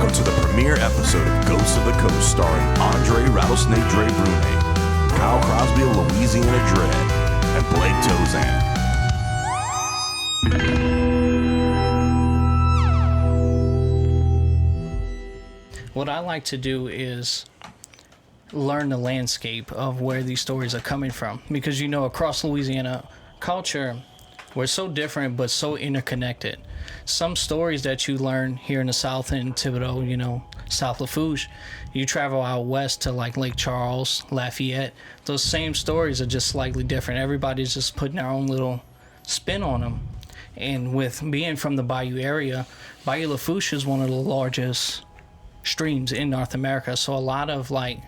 Welcome to the premiere episode of Ghosts of the Coast, starring Andre Rattlesnakedre Brunet, Kyle Crosby of Louisiana Dread, and Blake Tauzin. What I like to do is learn the landscape of where these stories are coming from, because across Louisiana culture, we're so different but so interconnected. Some stories that you learn here in the South in Thibodaux, South Lafourche, you travel out west to like Lake Charles, Lafayette, those same stories are just slightly different. Everybody's just putting their own little spin on them. And with being from the Bayou area, Bayou Lafourche is one of the largest streams in North America, so a lot of I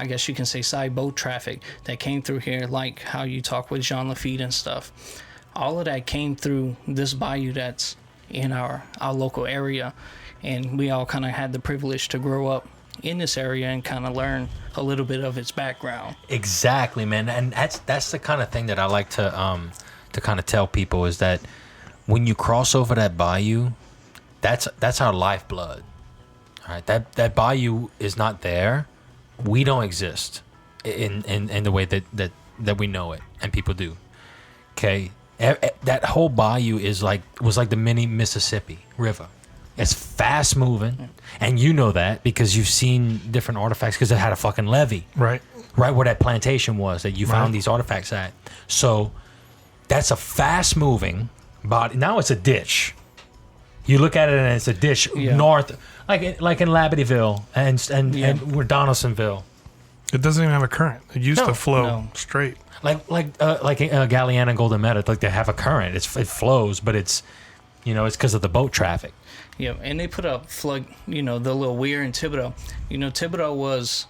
guess you can say side boat traffic that came through here, like how you talk with Jean Lafitte and stuff, all of that came through this bayou that's in our local area, and we all kind of had the privilege to grow up in this area and kind of learn a little bit of its background. Exactly, man, and that's the kind of thing that I like to kind of tell people, is that when you cross over that bayou, that's our lifeblood. All right, that bayou is not there. We don't exist in the way that we know it, and people do. Okay, that whole bayou was like the mini Mississippi River. It's fast moving, and you know that because you've seen different artifacts, because it had a fucking levee, right where that plantation was that you found these artifacts at. So that's a fast moving body. Now it's a ditch. You look at it and it's a ditch north, like in Labadeville and Donaldsonville. It doesn't even have a current. It used to flow straight. Like Galliana and Golden Meadow, like they have a current. It flows, but it's because of the boat traffic. Yeah, and they put up flood, the little weir in Thibodaux. Thibodaux was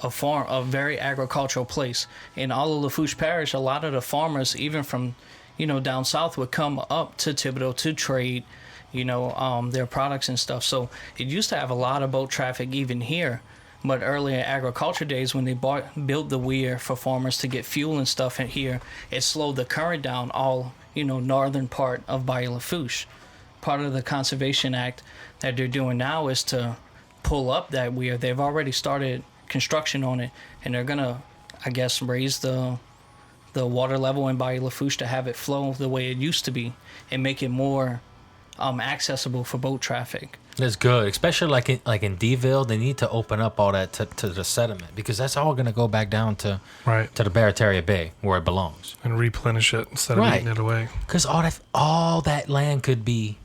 a very agricultural place. In all of Lafourche Parish, a lot of the farmers, even from, down south, would come up to Thibodaux to trade, their products and stuff. So it used to have a lot of boat traffic even here. But early in agriculture days, when they built the weir for farmers to get fuel and stuff in here, it slowed the current down all, northern part of Bayou Lafourche. Part of the Conservation Act that they're doing now is to pull up that weir. They've already started construction on it, and they're going to, I guess, raise the water level in Bayou Lafourche to have it flow the way it used to be and make it more accessible for boat traffic. That's good, especially like in Deville. They need to open up all that to the sediment, because that's all going to go back down to the Barataria Bay where it belongs, and replenish it instead of eating it away. Because all that land could be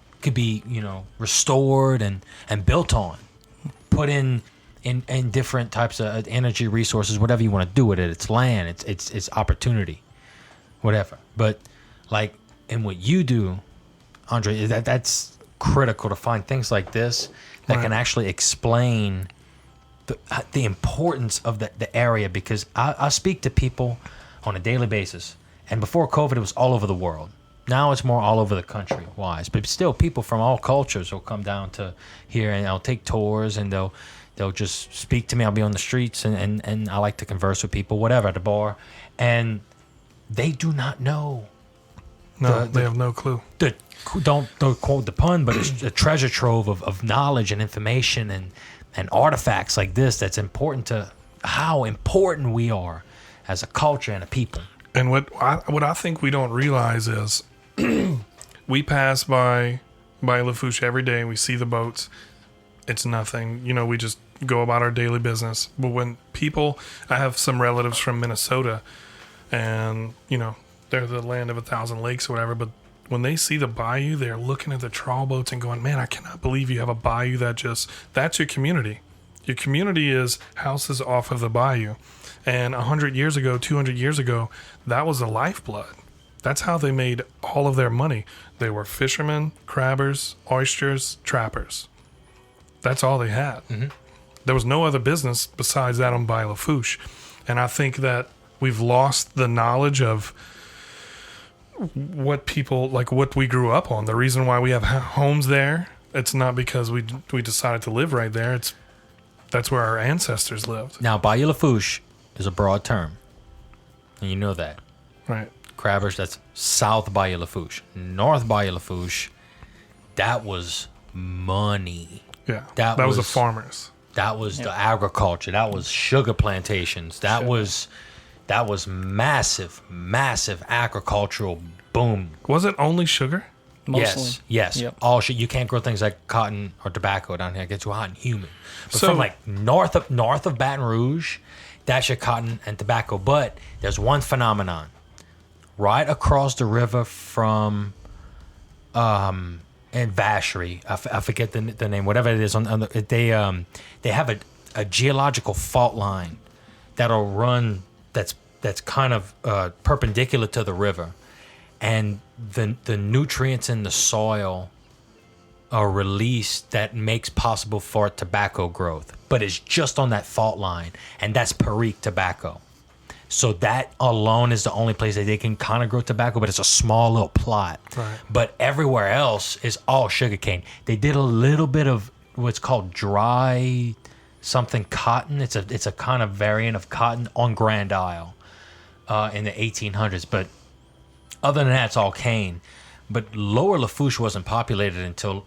restored and built on, put in different types of energy resources, whatever you want to do with it. It's land, it's opportunity, whatever. But in what you do, Andre, that's critical to find things like this that can actually explain the importance of the area, because I speak to people on a daily basis, and before COVID it was all over the world. Now it's more all over the country wise, but still people from all cultures will come down to here, and I'll take tours, and they'll just speak to me. I'll be on the streets, and I like to converse with people, whatever, at the bar, and they do not know. No, they have no clue. Don't quote the pun, but it's a treasure trove of knowledge and information and artifacts like this that's important to how important we are as a culture and a people. And what I think we don't realize is we pass by Lafourche every day and we see the boats. It's nothing. We just go about our daily business. But when I have some relatives from Minnesota, and, they're the land of 1,000 lakes or whatever, but when they see the bayou, they're looking at the trawl boats and going, man, I cannot believe you have a bayou that's your community. Your community is houses off of the bayou. And 100 years ago, 200 years ago, that was the lifeblood. That's how they made all of their money. They were fishermen, crabbers, oysters, trappers. That's all they had. Mm-hmm. There was no other business besides that on Bayou Lafourche. And I think that we've lost the knowledge of what people, what we grew up on. The reason why we have homes there, it's not because we decided to live right there. That's where our ancestors lived. Now, Bayou Lafourche is a broad term, and you know that. Right. Crabbers, that's South Bayou Lafourche. North Bayou Lafourche, that was money. Yeah, That was the was- farmers. That was the agriculture. That was sugar plantations. That was massive, massive agricultural boom. Was it only sugar? Mostly. Yes. Yep. All shit. You can't grow things like cotton or tobacco down here. It gets too hot and humid. But So- from like north of Baton Rouge, that's your cotton and tobacco. But there's one phenomenon. Right across the river from and Vacherie, I forget the name, whatever it is. They have a geological fault line that'll run that's kind of perpendicular to the river, and the nutrients in the soil are released that makes possible for tobacco growth, but it's just on that fault line, and that's Perique tobacco. So that alone is the only place that they can kind of grow tobacco, but it's a small little plot. Right. But everywhere else is all sugarcane. They did a little bit of what's called dry something cotton. It's a kind of variant of cotton on Grand Isle in the 1800s. But other than that, it's all cane. But Lower Lafourche wasn't populated until,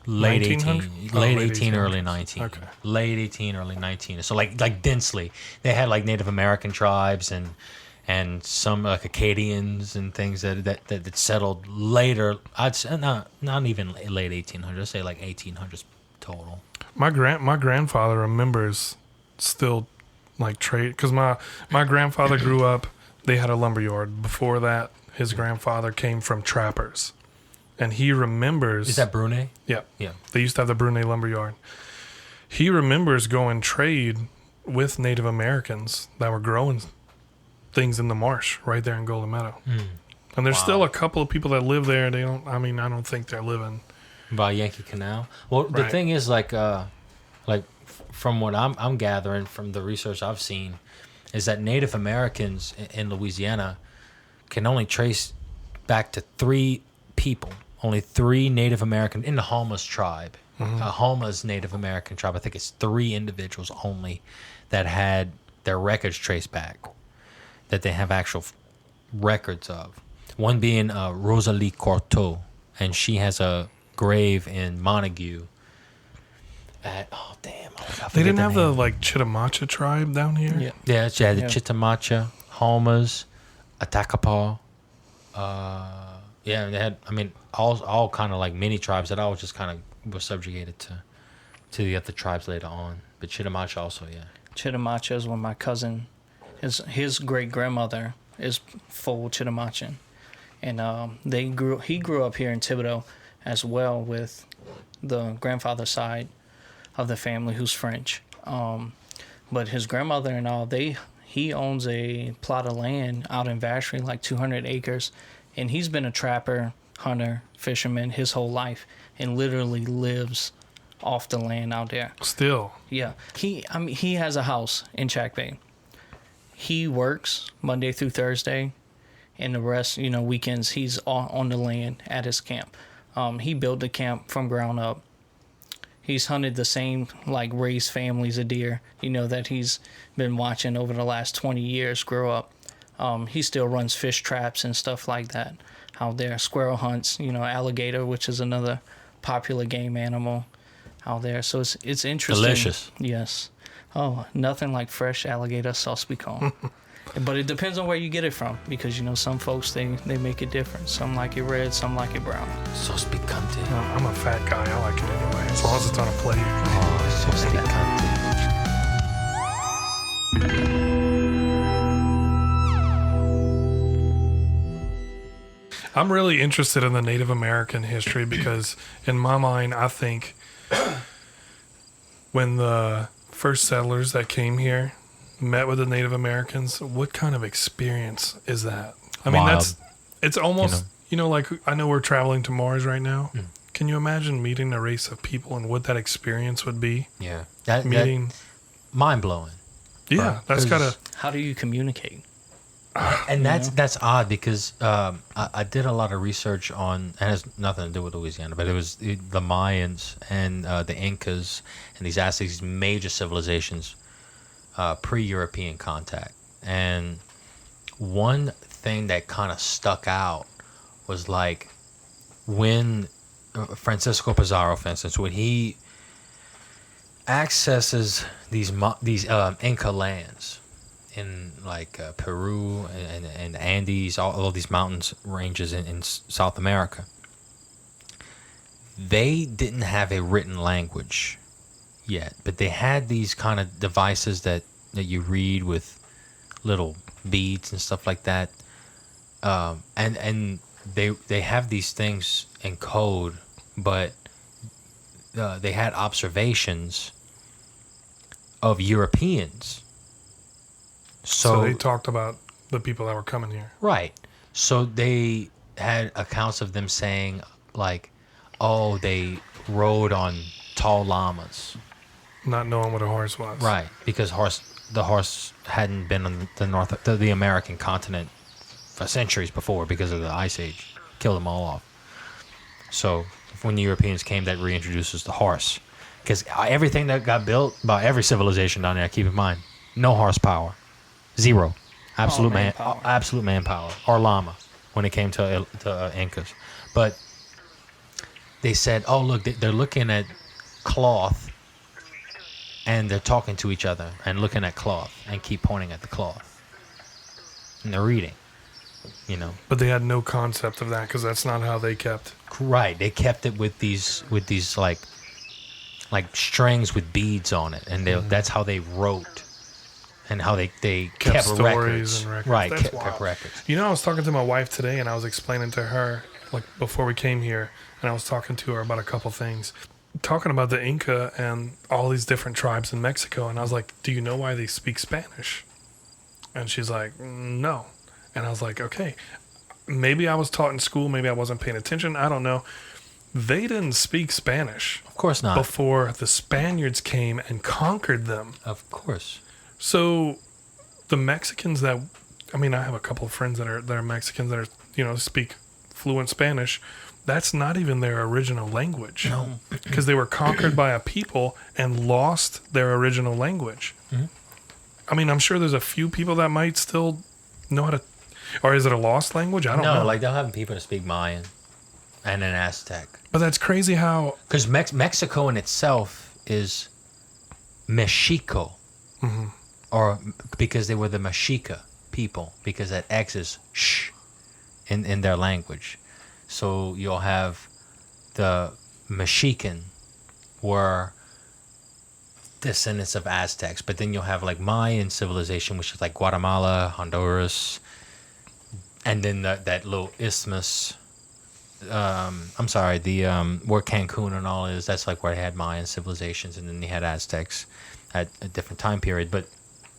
late 1900? 18, Oh, late late 18, 1800s. early 19. Okay. Late 18, early 19. So like densely. They had like Native American tribes and some like Acadians and things that settled later. I'd say not even late 1800s. I'd say like 1800s total. My grandfather remembers still like trade, because my grandfather grew up. They had a lumberyard. Before that, his grandfather came from trappers, and he remembers. Is that Brunet? Yeah. Yeah. They used to have the Brunet lumberyard. He remembers going trade with Native Americans that were growing things in the marsh right there in Golden Meadow. And there's still a couple of people that live there. I don't think they're living. By Yankee Canal. Well, the Right. thing is, like from what I'm gathering from the research I've seen, is that Native Americans in Louisiana can only trace back to 3 people. Only 3 Native American in the Homa's tribe. Homa's Native American tribe. I think it's 3 individuals only that had their records traced back, that they have actual records of. One being Rosalie Courteau, and she has a grave in Montague. They They didn't have the like Chitimacha tribe down here. Yeah. Yeah, she had the Yeah. Chitimacha, Homas, Atakapaw. And they had, all kind of like mini tribes that all just kind of were subjugated to the other tribes later on. But Chitimacha also, yeah. Chitimacha is when my cousin, his great grandmother is full Chitimachan, and he grew up here in Thibodaux as well with the grandfather side of the family who's French. But his grandmother and all, he owns a plot of land out in Vacherie, like 200 acres, and he's been a trapper, hunter, fisherman his whole life, and literally lives off the land out there. Still. Yeah, he has a house in Chack Bay. He works Monday through Thursday, and the rest, weekends, he's on the land at his camp. He built the camp from ground up. He's hunted the same, like, raised families of deer, that he's been watching over the last 20 years grow up. He still runs fish traps and stuff like that out there. Squirrel hunts, alligator, which is another popular game animal out there. So it's interesting. Delicious. Yes. Oh, nothing like fresh alligator sauce pecan. But it depends on where you get it from, because some folks they make it different. Some like it red, some like it brown. Sos picante. I'm a fat guy. I like it anyway, as long as it's on a plate. Oh, sos picante. I'm really interested in the Native American history because, in my mind, I think when the first settlers that came here met with the Native Americans, what kind of experience is that? I mean, Wild. it's almost, like, I know we're traveling to Mars right now. Can you imagine meeting a race of people and what that experience would be? Yeah. That mind blowing. Yeah, Right. that's gotta. How do you communicate? And that's odd because I did a lot of research on, it has nothing to do with Louisiana, but it was the Mayans and the Incas and these Aztecs, these major civilizations, pre-European contact. And one thing that kind of stuck out was like when Francisco Pizarro, for instance, when he accesses these Inca lands in like Peru and the Andes, all these mountains ranges in South America, they didn't have a written language yet, but they had these kind of devices that you read with little beads and stuff like that, and they have these things in code, but they had observations of Europeans. So they talked about the people that were coming here. Right. So they had accounts of them saying, like, oh, they rode on tall llamas. Not knowing what a horse was. Right. Because the horse hadn't been on the American continent for centuries before because of the Ice Age. Killed them all off. So when the Europeans came, that reintroduces the horse. Because everything that got built by every civilization down there, keep in mind, no horsepower. Zero. Absolute manpower. Or llama when it came to Incas. But they said, oh, look, they're looking at cloth and they're talking to each other and looking at cloth and keep pointing at the cloth. And they're reading, you know. But they had no concept of that because that's not how they kept. Right. They kept it with these like strings with beads on it. And that's how they wrote. And how they kept stories records. And records. Right, That's kept wild. records. You know, I was talking to my wife today, and I was explaining to her, like, before we came here, and I was talking to her about a couple things. Talking about the Inca and all these different tribes in Mexico, and I was like, do you know why they speak Spanish? And she's like, no. And I was like, okay, maybe I was taught in school, maybe I wasn't paying attention, I don't know. They didn't speak Spanish. Of course not. Before the Spaniards came and conquered them. Of course. So the Mexicans I have a couple of friends that are Mexicans that are, speak fluent Spanish. That's not even their original language. No. Because they were conquered by a people and lost their original language. Mm-hmm. I mean, I'm sure there's a few people that might still know how to, or is it a lost language? I don't know. No, like they'll have people to speak Mayan and an Aztec. But that's crazy how... Because Mexico in itself is Mexico. Mm-hmm. Or because they were the Mexica people, because that X is sh in their language. So you'll have the Mexican were descendants of Aztecs, but then you'll have like Mayan civilization, which is like Guatemala, Honduras, and then that little isthmus. Where Cancun and all is, that's like where they had Mayan civilizations, and then they had Aztecs at a different time period. But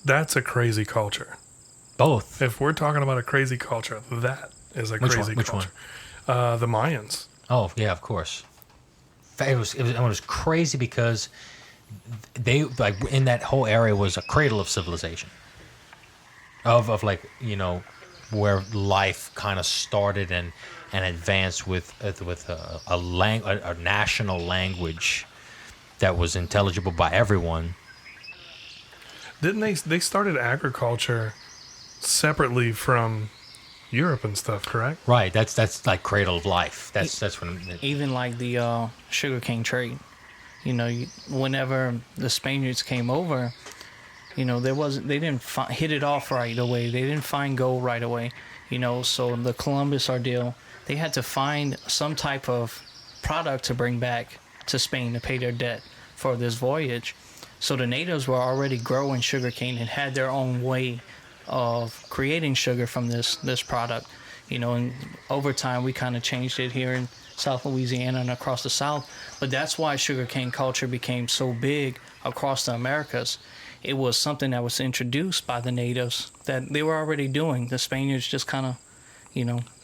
that's a crazy culture. Both. If we're talking about a crazy culture, that is a crazy Which culture. one? The Mayans. Oh yeah, of course. It was crazy because they like in that whole area was a cradle of civilization. Of like, where life kind of started and advanced with a national language that was intelligible by everyone. Didn't they started agriculture separately from Europe and stuff, correct? Right. That's like cradle of life. That's when Even like the sugarcane trade. Whenever the Spaniards came over, they didn't hit it off right away. They didn't find gold right away. So the Columbus ordeal, they had to find some type of product to bring back to Spain to pay their debt for this voyage. So the natives were already growing sugarcane and had their own way of creating sugar from this product. And over time we kind of changed it here in South Louisiana and across the South. But that's why sugarcane culture became so big across the Americas. It was something that was introduced by the natives that they were already doing. The Spaniards just kind of,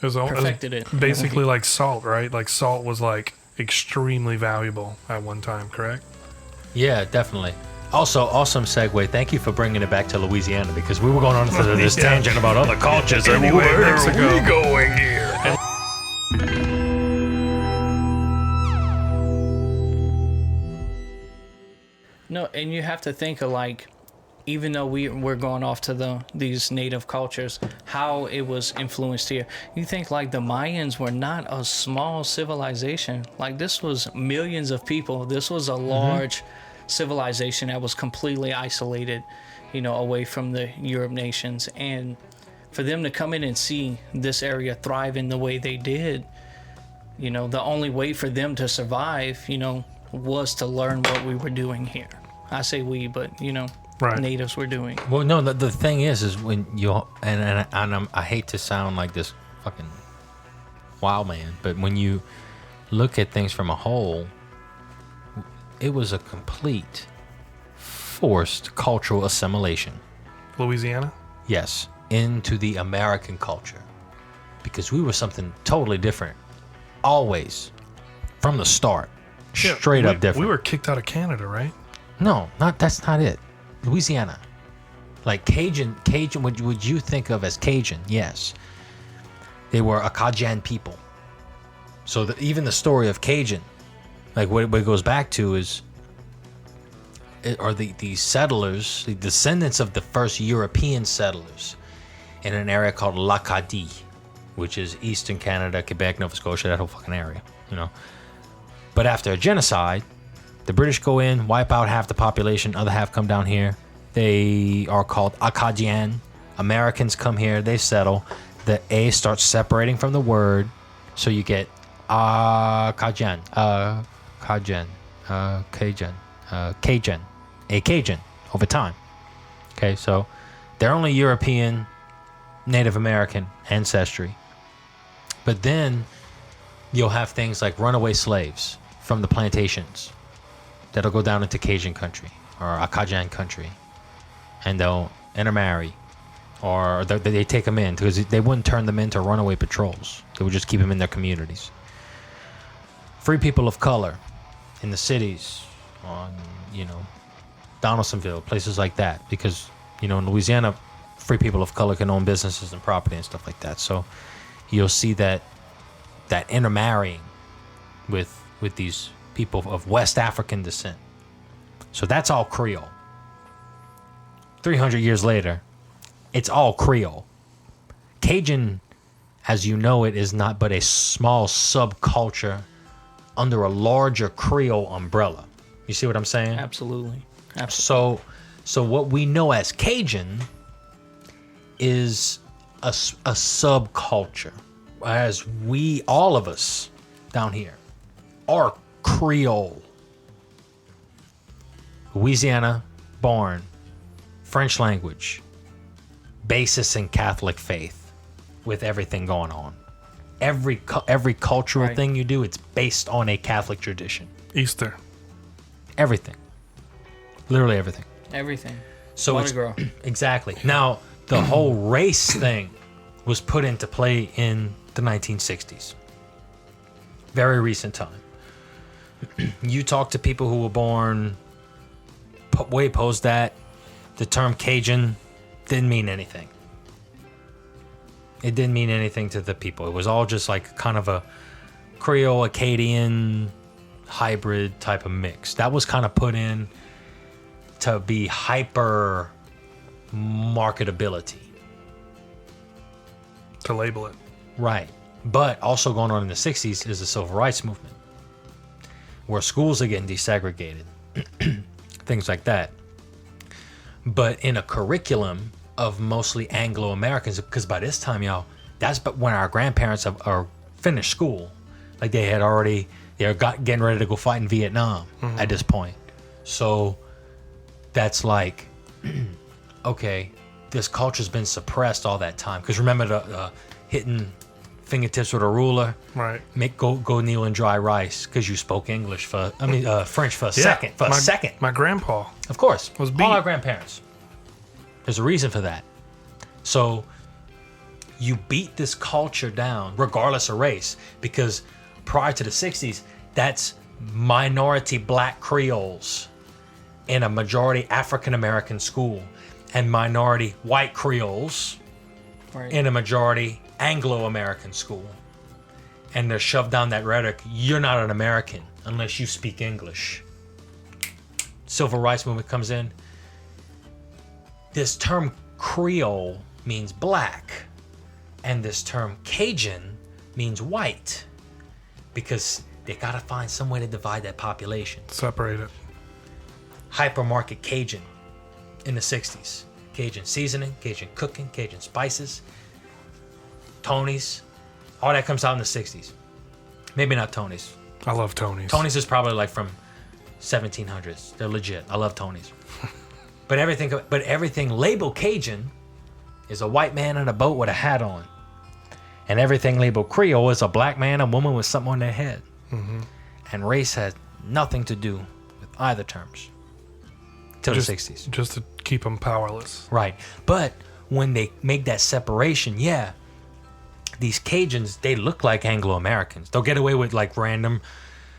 perfected it. Basically like salt, right? Like salt was like extremely valuable at one time, correct? Yeah, definitely. Also, awesome segue. Thank you for bringing it back to Louisiana because we were going on to this tangent about other cultures. Anyway, where Mexico. are we going here? No, and you have to think of like even though we're going off to these native cultures, how it was influenced here. You think like the Mayans were not a small civilization. Like this was millions of people. This was a large civilization that was completely isolated, away from the Europe nations. And for them to come in and see this area thrive in the way they did, the only way for them to survive, was to learn what we were doing here. I say we, but Right. natives were doing. Well, no, the thing is when you I hate to sound like this fucking wild man, but when you look at things from a whole, it was a complete forced cultural assimilation. Louisiana? Yes, into the American culture, because we were something totally different, always from the start, straight up different. We were kicked out of Canada, right? No, that's not it. Louisiana, like Cajun. Would you think of as Cajun? Yes, they were a Cajun people. So even the story of Cajun, like what it goes back to is, are the settlers, the descendants of the first European settlers, in an area called l'Acadie, which is Eastern Canada, Quebec, Nova Scotia, that whole fucking area, But after a genocide, the British go in, wipe out half the population, other half come down here. They are called Acadian. Americans come here, they settle. The A starts separating from the word, so you get Cajun, Cajun, a Cajun over time. Okay, so they're only European, Native American ancestry. But then you'll have things like runaway slaves from the plantations that'll go down into Cajun country or Acadian country, and they'll intermarry, or they take them in, because they wouldn't turn them into runaway patrols. They would just keep them in their communities. Free people of color in the cities, on Donaldsonville, places like that, because in Louisiana, free people of color can own businesses and property and stuff like that. So you'll see that intermarrying with these people of West African descent. So that's all Creole. 300 years later, it's all Creole. Cajun, as you know it, is not but a small subculture under a larger Creole umbrella. You see what I'm saying? Absolutely. So what we know as Cajun is a subculture, as all of us down here are Creole. Louisiana born, French language, basis in Catholic faith, with everything going on. Every cultural thing you do, it's based on a Catholic tradition. Easter. Everything. Literally everything. Everything. So Mardi Gras. Exactly. Now, the whole race thing was put into play in the 1960s. Very recent time. You talk to people who were born way post that, the term Cajun didn't mean anything. It didn't mean anything to the people. It was all just like kind of a Creole, Acadian hybrid type of mix. That was kind of put in to be hyper marketability. To label it. Right. But also going on in the 60s is the civil rights movement, where schools are getting desegregated, things like that. But in a curriculum of mostly Anglo-Americans, because by this time, y'all, that's when our grandparents are finished school. Like they're getting ready to go fight in Vietnam at this point. So that's like, okay, this culture's been suppressed all that time. Because remember the hitting fingertips with a ruler, right? Go kneel in dry rice because you spoke English French for a second. My grandpa, of course, was beat. All our grandparents. There's a reason for that. So you beat this culture down, regardless of race, because prior to the 60s, that's minority black Creoles in a majority African American school, and minority white Creoles in a majority Anglo-American school. And they're shoved down that rhetoric, you're not an American unless you speak English. Civil rights movement comes in. this term Creole means black, and this term Cajun means white, because they gotta find some way to divide that population. Separate it. Hypermarket Cajun in the 60s. Cajun seasoning, Cajun cooking, Cajun spices, Tony's. All that comes out in the 60s. Maybe not Tony's. I love Tony's. Tony's is probably like from 1700s. They're legit. I love Tony's. But everything labeled Cajun is a white man on a boat with a hat on. And everything labeled Creole is a black man, a woman with something on their head. Mm-hmm. And race has nothing to do with either terms. Till the 60s. Just to keep them powerless. Right. But when they make that separation, yeah, these Cajuns, they look like Anglo-Americans. They'll get away with like random,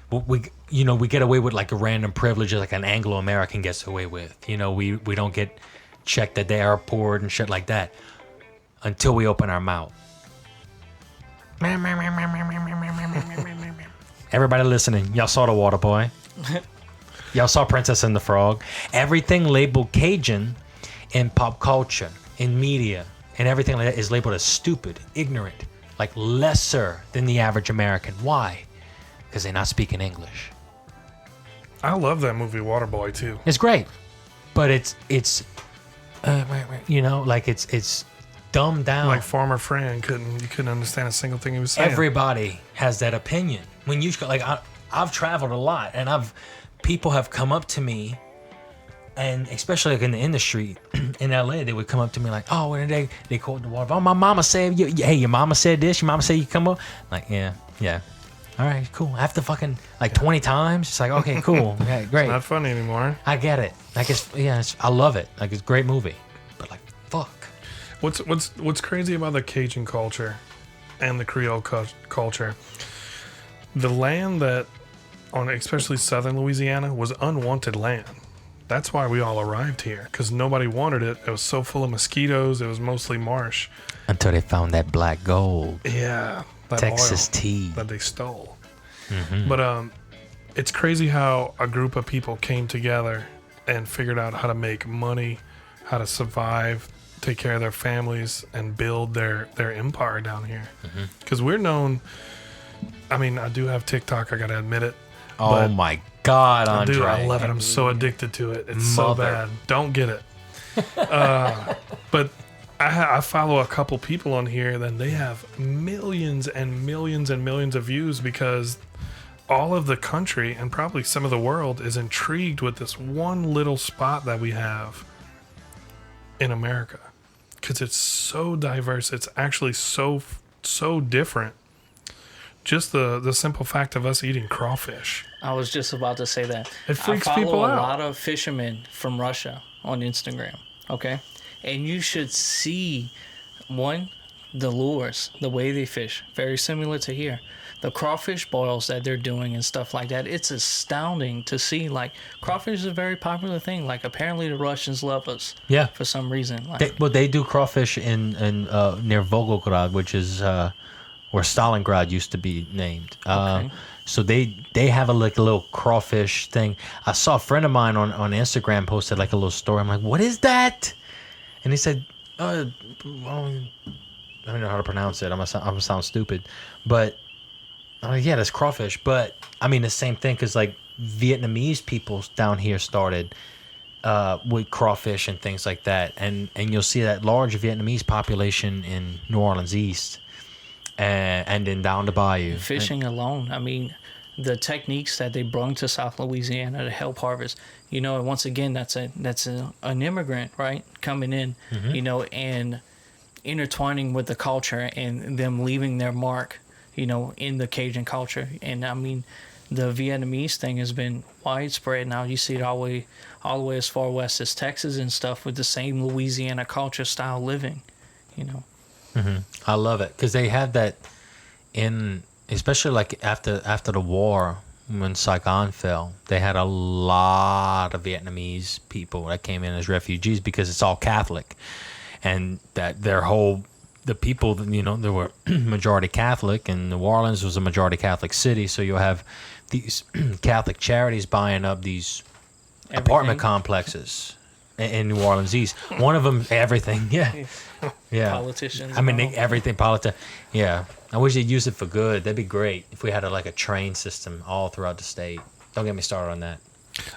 we get away with like a random privilege like an Anglo-American gets away with. You know, we don't get checked at the airport and shit like that until we open our mouth. Everybody listening, y'all saw The Water Boy. Y'all saw Princess and the Frog. Everything labeled Cajun in pop culture, in media, and everything like that is labeled as stupid, ignorant, like lesser than the average American. Why? Because they're not speaking English. I love that movie Waterboy too. It's great, but it's like it's dumbed down. Like Farmer Fran couldn't understand a single thing he was saying. Everybody has that opinion. When you like, I've traveled a lot, and people have come up to me, and especially like in the industry in LA, they would come up to me like, oh, and they quote the water. Oh, my mama said, hey, your mama said this. Your mama said you come up. I'm like, yeah. All right, cool. After fucking like 20 times, it's like, okay, cool, okay, great. It's not funny anymore. I get it. Like I love it. Like it's a great movie, but like, fuck. What's crazy about the Cajun culture and the Creole culture? The land that, on especially southern Louisiana, was unwanted land. That's why we all arrived here, because nobody wanted it. It was so full of mosquitoes. It was mostly marsh. Until they found that black gold. Yeah. That Texas oil tea. That they stole. Mm-hmm. But it's crazy how a group of people came together and figured out how to make money, how to survive, take care of their families, and build their empire down here. Because we're known... I mean, I do have TikTok, I gotta admit it. Oh my God, Andre. Dude, I love it. I'm so addicted to it. It's so bad. Don't get it. But I follow a couple people on here, then they have millions and millions and millions of views because all of the country and probably some of the world is intrigued with this one little spot that we have in America. Because it's so diverse. It's actually so different. Just the simple fact of us eating crawfish. I was just about to say that. It freaks I follow people out. a lot of fishermen from Russia on Instagram, okay? And you should see, one, the lures, the way they fish, very similar to here. The crawfish boils that they're doing and stuff like that, it's astounding to see. Like, crawfish is a very popular thing. Like, apparently the Russians love us. Yeah. For some reason. Like, they do crawfish in near Volgograd, which is... where Stalingrad used to be named. Okay. So they have a little crawfish thing. I saw a friend of mine on Instagram posted like a little story. I'm like, what is that? And he said, I don't know how to pronounce it. I'm gonna sound stupid, but yeah, that's crawfish. But I mean the same thing because like Vietnamese people down here started with crawfish and things like that, and you'll see that large Vietnamese population in New Orleans East. And then down to Bayou. Fishing alone, I mean, the techniques that they brought to South Louisiana to help harvest, and once again, that's an immigrant, right, coming in, and intertwining with the culture and them leaving their mark, in the Cajun culture. And I mean, the Vietnamese thing has been widespread now. You see it all the way as far west as Texas and stuff with the same Louisiana culture style living, Mm-hmm. I love it because they had that especially like after the war when Saigon fell, they had a lot of Vietnamese people that came in as refugees because it's all Catholic, and that the people they were majority Catholic, and New Orleans was a majority Catholic city, so you'll have these Catholic charities buying up these apartment complexes in New Orleans East. One of them, everything. Yeah. Yeah. Politicians. I mean, everything. Yeah. I wish they'd use it for good. That'd be great if we had a train system all throughout the state. Don't get me started on that.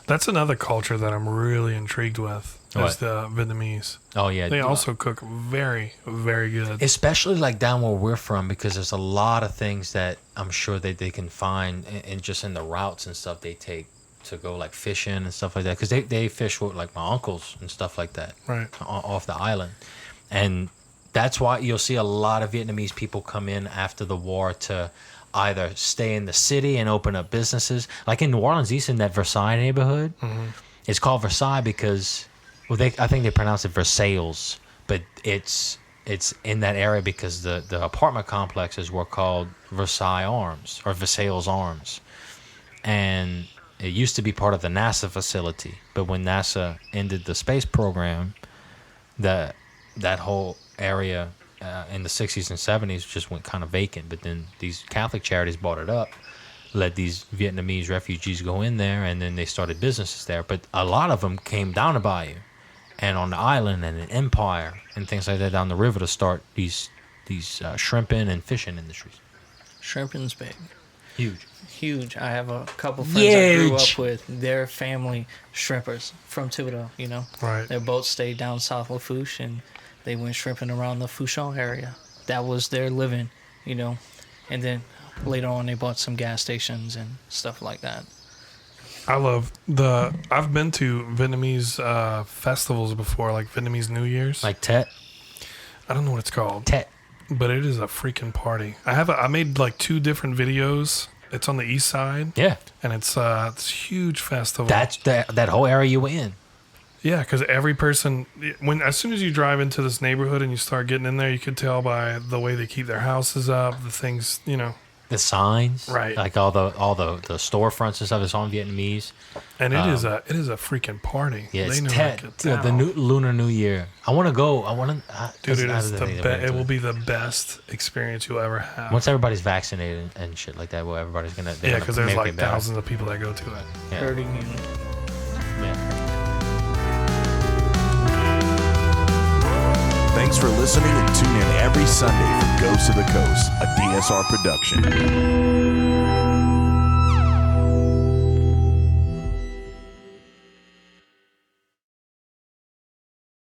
That's another culture that I'm really intrigued with. Is the Vietnamese. Oh yeah, they also cook very, very good. Especially like down where we're from, because there's a lot of things that I'm sure that they can find and just in the routes and stuff they take to go like fishing and stuff like that. Because they fish with like my uncles and stuff like that, right, off the island, and that's why you'll see a lot of Vietnamese people come in after the war to either stay in the city and open up businesses. Like in New Orleans East, in that Versailles neighborhood, it's called Versailles because, well, I think they pronounce it Versailles, but it's in that area because the apartment complexes were called Versailles Arms or Versailles Arms, and it used to be part of the NASA facility. But when NASA ended the space program, that whole area in the 60s and 70s just went kind of vacant. But then these Catholic charities bought it up, let these Vietnamese refugees go in there, and then they started businesses there. But a lot of them came down to Bayou and on the island and in Empire and things like that down the river to start these shrimping and fishing industries. Shrimping's big. Huge. I have a couple friends I grew up with. Their family shrimpers from Thibodeau, you know. Right. Their boat stayed down South Lafourche, and they went shrimping around the Fouchon area. That was their living, you know. And then later on, they bought some gas stations and stuff like that. I've been to Vietnamese festivals before, like Vietnamese New Year's. Like Tet? I don't know what it's called. Tet. But it is a freaking party. I made like 2 different videos. It's on the east side. Yeah. And it's a huge festival. That's that whole area you were in. Yeah, because every person, as soon as you drive into this neighborhood and you start getting in there, you could tell by the way they keep their houses up, the things, you know. The signs, right? Like all the storefronts and stuff is on Vietnamese, and it is a freaking party. Yeah, they it's Tet, the Lunar New Year. I want to go. Dude, it will be the best experience you'll ever have. Once everybody's vaccinated and shit like that, well, everybody's gonna. Yeah, because there's like thousands of people that go to it. Yeah. Herding unit. Yeah. Thanks for listening and tune in every Sunday for Ghosts of the Coast, a DSR production.